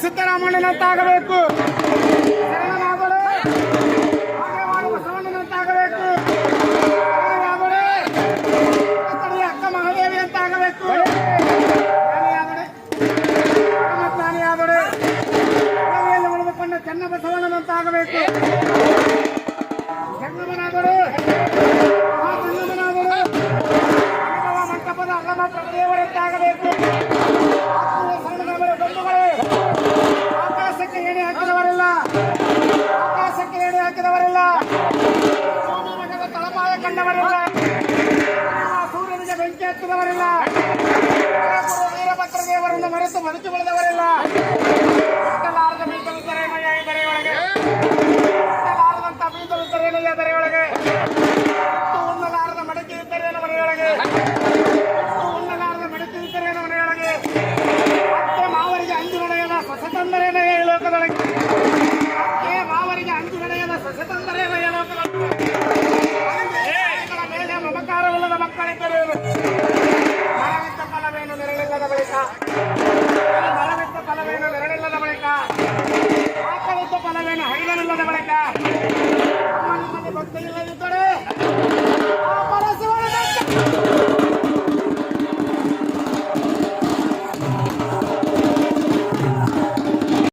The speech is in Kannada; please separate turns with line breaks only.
ಸಿದ್ದರಾಮಣ್ಣನಂತಾಗಬೇಕು, ಶರಣನಾದರೆ ಹಾಗೆ ಮಾಡುವ ಬಸವಣ್ಣನಂತಾಗಬೇಕು, ಸ್ಥಳೀಯ ಅಕ್ಕ ಮಹಾದೇವಿ ಅಂತಾಗಬೇಕು, ಜ್ಞಾನಿಯಾದರೆ ಉಳಿದುಕೊಂಡ ಚೆನ್ನ ಬಸವಣ್ಣನಂತಾಗಬೇಕು, ಜಂಗಮನಾದರೆ ಮಹಾಜಂಗಮನಾದರೆ ಮಂಟಪದ ಅಲ್ಲಮ ಪ್ರಭುದೇವರಂತಾಗಬೇಕು. ಆಕಾಶಕ್ಕೆ ಎಣೆ ಹಾಕಿದವರಿಲ್ಲ, ಆಕಾಶಕ್ಕೆ ಎಣೆ ಹಾಕಿದವರಿಲ್ಲ, ಮಗದ ತಳಪಾಯ ಕಂಡವರಿಲ್ಲ, ಸೂರ್ಯನಿಗೆ ಬೆಂಕಿ ಹಚ್ಚಿದವರಿಲ್ಲ, ವೀರಭದ್ರ ದೇವರನ್ನು ಮರೆತು ಬದುಕಿ ಬೆಳೆದವರಿಲ್ಲ. ಹುಟ್ಟಲಾರದ ಬೀಜವಿದ್ದರೇನಯ್ಯ ಈ ದರೆಯೊಳಗೆ, ಹುಟ್ಟಲಾರದಂತ ಬೀಜವಿದ್ದರೇನಯ್ಯ ದರೆಯೊಳಗೆ, ಹುಟ್ಟು ಉಣ್ಣಲಾರದ ಮಡಕೆ ಇದ್ದರೇನು ಮನೆಯೊಳಗೆ, ಹುಟ್ಟು ಉಣ್ಣಲಾರದ ಮಡಕೆ ಇದ್ದರೇನು ಮನೆಯೊಳಗೆ, ಮತ್ತೆ ಮಾವರಿಗೆ ಅಂಜು ನಡೆಯದ ಸೊಸೆತಂದರೇನಯ್ಯ ಈ ಲೋಕದೊಳಗೆ, ಮಾವರಿಗೆ ಅಂಜು ನಡೆಯದ ಸೊಸೆತಂದರೇನಯ್ಯ ಲೋಕದೊಳಗೆ, ಮೇಲೆ ಮಮಕಾರವಿಲ್ಲದ ಮಕ್ಕಳಿದ್ದರೇನು, ಮರವಿದ್ದ ಫಲವೇನು ನೆರಳಿಲ್ಲದ ಬಳಿಕ, ಮರವಿದ್ದ ಫಲವೇನು ನೆರಳಿಲ್ಲದ ಬಳಿಕ, ಆಕಳಿದ್ದ ಫಲವೇನು ಹೈದನಿಲ್ಲದ ಬಳಿಕ, ಅಮ್ಮ ನಿಮಗೆ ಗೊತ್ತಿಲ್ಲದಿದ್ದರೆ